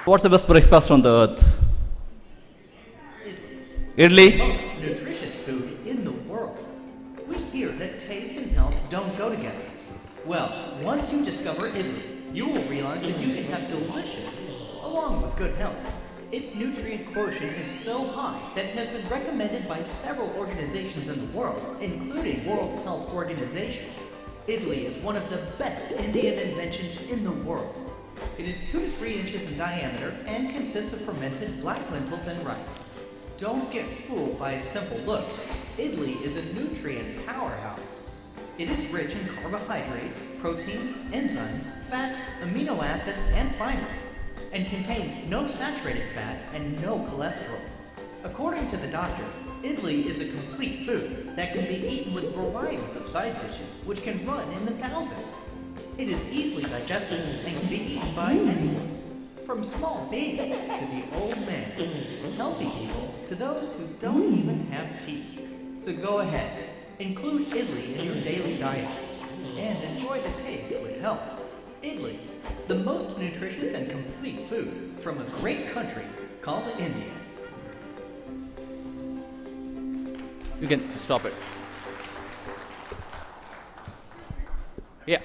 What's the best breakfast on the earth? Idli? Most nutritious food in the world. We hear that taste and health don't go together. Well, once you discover Italy, you will realize that you can have delicious along with good health. Its nutrient quotient is so high that it has been recommended by several organizations in the world, including World Health Organization. Italy is one of the best Indian inventions in the world. It is 2 to 3 inches in diameter and consists of fermented black lentils and rice. Don't get fooled by its simple looks. Italy is a nutrient powerhouse. It is rich in carbohydrates, proteins, enzymes, fats, amino acids, and fiber, and contains no saturated fat and no cholesterol. According to the doctor, Italy is a complete food that can be eaten with varieties of side dishes, which can run in the thousands. It is easily digested and can be eaten by anyone, from small babies to the old man, healthy people to those who don't even have teeth. So go ahead, include Italy in your daily diet, and enjoy the taste with health. Italy, the most nutritious and complete food from a great country called India. You can stop it. Yeah.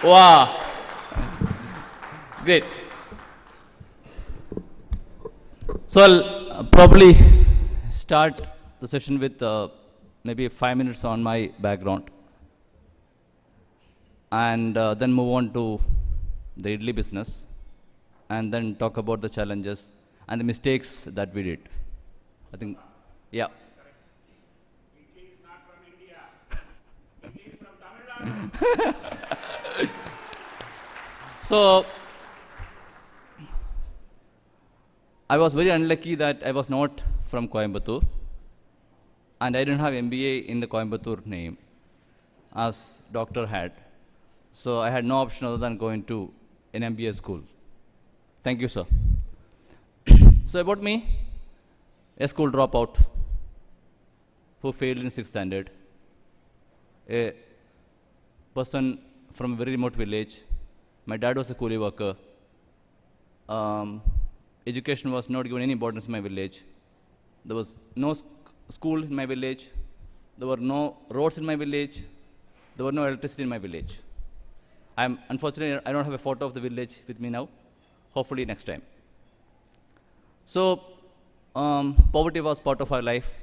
Wow. Great. So I'll probably start the session with maybe 5 minutes on my background, and then move on to the idli business, and then talk about the challenges and the mistakes that we did. I think, yeah. Idli is not from India. Idli is from Tamil Nadu. So, I was very unlucky that I was not from Coimbatore, and I didn't have MBA in the Coimbatore name, as doctor had. So I had no option other than going to an MBA school. Thank you, sir. So about me, a school dropout who failed in 6th standard, a person from a very remote village. My dad was a coolie worker. Education was not given any importance in my village. There was no school in my village. There were no roads in my village. There were no electricity in my village. Unfortunately, I don't have a photo of the village with me now. Hopefully next time. So, poverty was part of our life.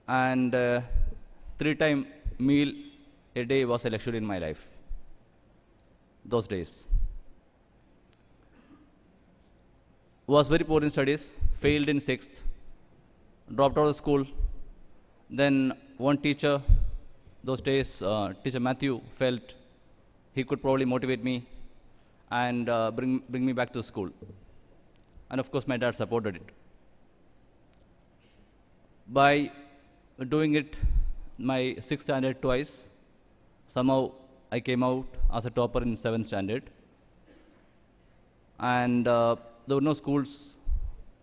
And 3-time meal a day was a luxury in my life. Those days. Was very poor in studies, failed in 6th, dropped out of school. Then one teacher, those days, Teacher Matthew, felt he could probably motivate me and bring me back to school. And of course, my dad supported it. By doing it my 6th standard twice, somehow I came out as a topper in 7th standard. And there were no schools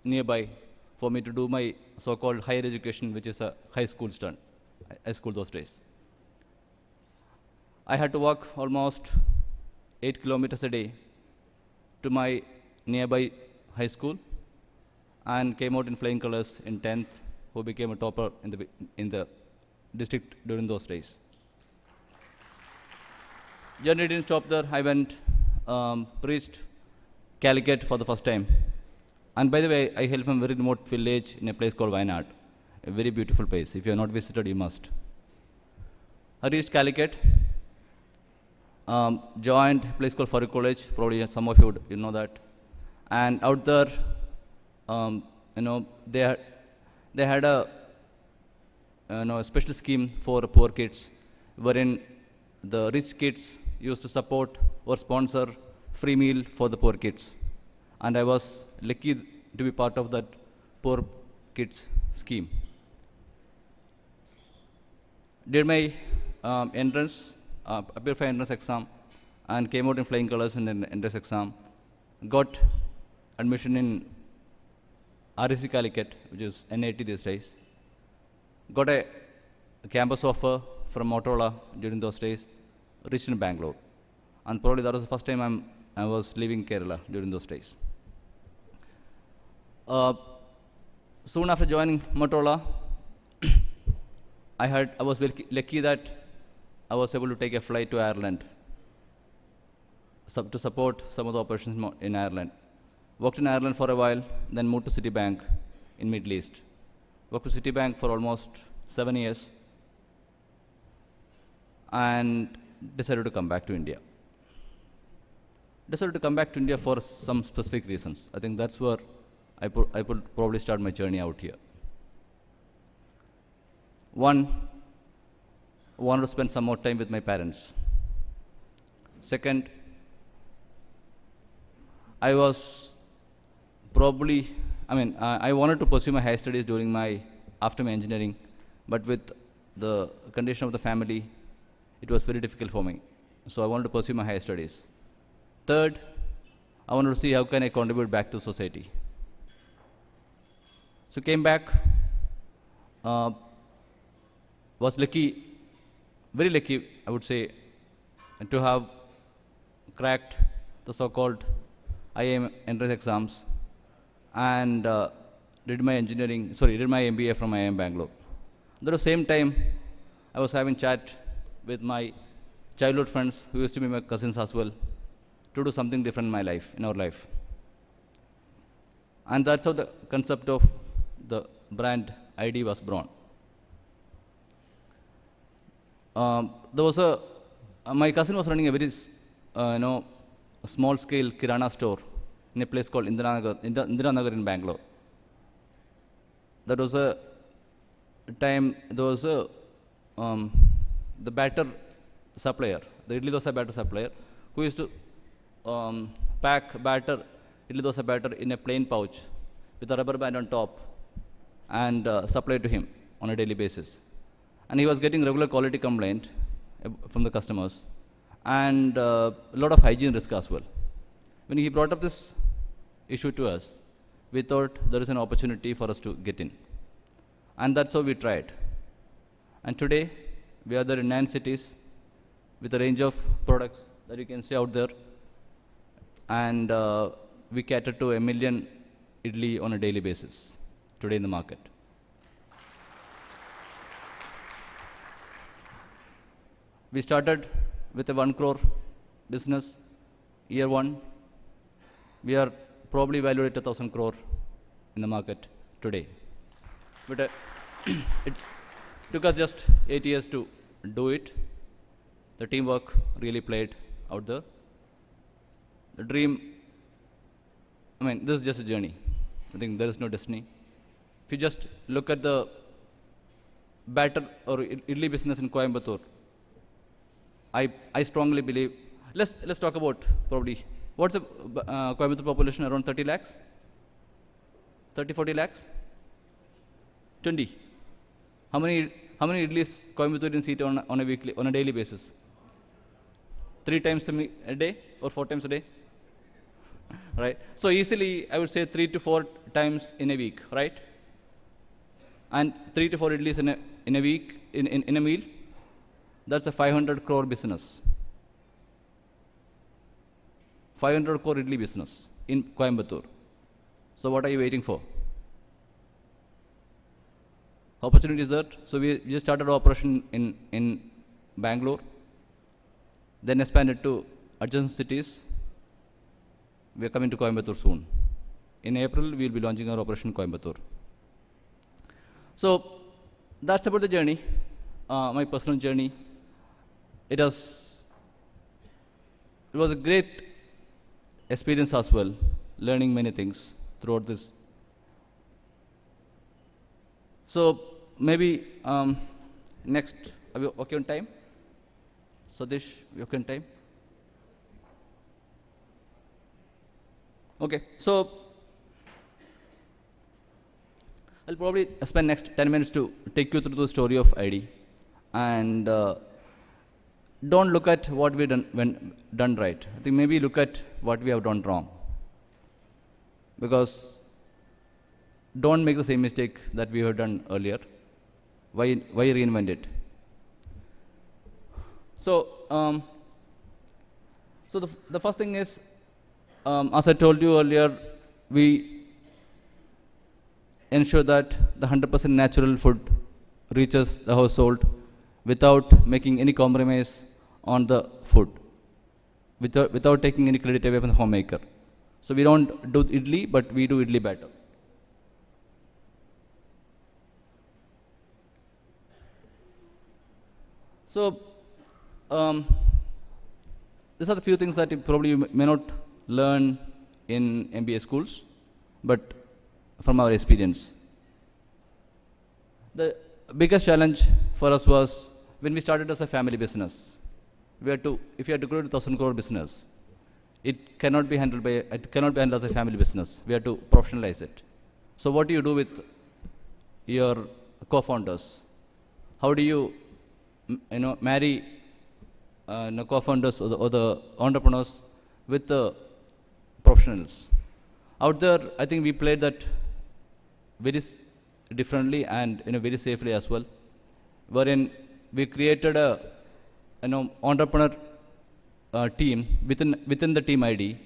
nearby for me to do my so-called higher education, which is a high school those days. I had to walk almost 8 kilometers a day to my nearby high school, and came out in flying colors in 10th, who became a topper in the district during those days. Journey didn't stop there. I went, preached Calicut for the first time. And by the way, I hail from a very remote village in a place called Wayanad, a very beautiful place. If you have not visited, you must. I reached Calicut, joined a place called Farooq College. Probably some of you know that. And out there, they had a special scheme for poor kids, wherein the rich kids used to support or sponsor free meal for the poor kids. And I was lucky to be part of that poor kids scheme. Did my entrance, appeared for entrance exam, and came out in flying colors in the entrance exam. Got admission in REC Calicut, which is NIT these days. Got a campus offer from Motorola during those days. Reached in Bangalore, and probably that was the first time I was leaving Kerala during those days. Soon after joining Motorola, I was very lucky that I was able to take a flight to Ireland to support some of the operations in Ireland. Worked in Ireland for a while, then moved to Citibank in Middle East. Worked with Citibank for almost 7 years, and decided to come back to India. Decided to come back to India for some specific reasons. I think that's where I would probably start my journey out here. One, wanted to spend some more time with my parents. Second, I wanted to pursue my higher studies after my engineering, but with the condition of the family, it was very difficult for me. So I wanted to pursue my higher studies. Third, I wanted to see how can I contribute back to society. So came back, was lucky, very lucky, I would say, to have cracked the so-called IIM entrance exams, and did my MBA from IIM Bangalore. At the same time, I was having chat with my childhood friends, who used to be my cousins as well, to do something different in our life. And that's how the concept of the brand ID was born. My cousin was running a very small-scale Kirana store in a place called Indira Nagar in Bangalore. That was a time, the batter supplier, the idli dosa batter supplier, who used to pack idli dosa batter in a plain pouch with a rubber band on top and supply to him on a daily basis. And he was getting regular quality complaint from the customers, and a lot of hygiene risk as well. When he brought up this issue to us, we thought there is an opportunity for us to get in. And that's how we tried. And today, we are there in 9 cities with a range of products that you can see out there. And we cater to 1 million idli on a daily basis today in the market. We started with a 1 crore business, year 1. We are probably valued at 1,000 crore in the market today. But it took us just 8 years to do it. The teamwork really played out there. The dream, this is just a journey. I think there is no destiny. If you just look at the batter or idli business in Coimbatore, I strongly believe, let's talk about probably, what's the Coimbatore population, around 30 lakhs? 30, 40 lakhs? 20. How many idlis Coimbatore eat on a daily basis? 3 times a day or 4 times a day? Right? So easily, I would say 3 to 4 times in a week, right? And 3 to 4 idlis in a week, in a meal, that's a 500 crore business. 500 crore idli business in Coimbatore. So what are you waiting for? Opportunity is there. So we just started our operation in Bangalore, then expanded to adjacent cities. We are coming to Coimbatore soon. In April, we will be launching our operation in Coimbatore. So that's about the journey, my personal journey. It was a great experience as well, learning many things throughout this. So maybe next, are we okay on time? Satish, you can time. Okay, so I'll probably spend next 10 minutes to take you through the story of ID, and don't look at what we done right. I think maybe look at what we have done wrong, because don't make the same mistake that we have done earlier. Why reinvent it? So, the first thing is, as I told you earlier, we ensure that the 100% natural food reaches the household without making any compromise on the food, without taking any credit away from the homemaker. So we don't do idli, but we do idli better. So these are the few things that you probably may not learn in MBA schools, but from our experience. The biggest challenge for us was when we started as a family business. If you had to grow to 1,000 crore business, it cannot be handled as a family business. We have to professionalize it. So what do you do with your co-founders? How do you marry co-founders or the entrepreneurs with the professionals? Out there, I think we played that very differently and very safely as well, wherein we created a entrepreneur team within the team ID,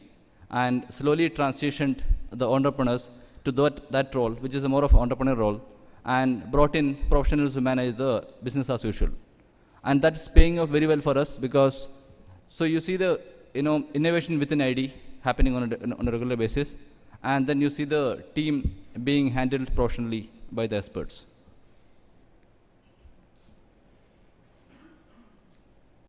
and slowly transitioned the entrepreneurs to that role, which is a more of an entrepreneur role, and brought in professionals to manage the business as usual. And that's paying off very well for us, because so you see the innovation within ID happening on a regular basis, and then you see the team being handled professionally by the experts.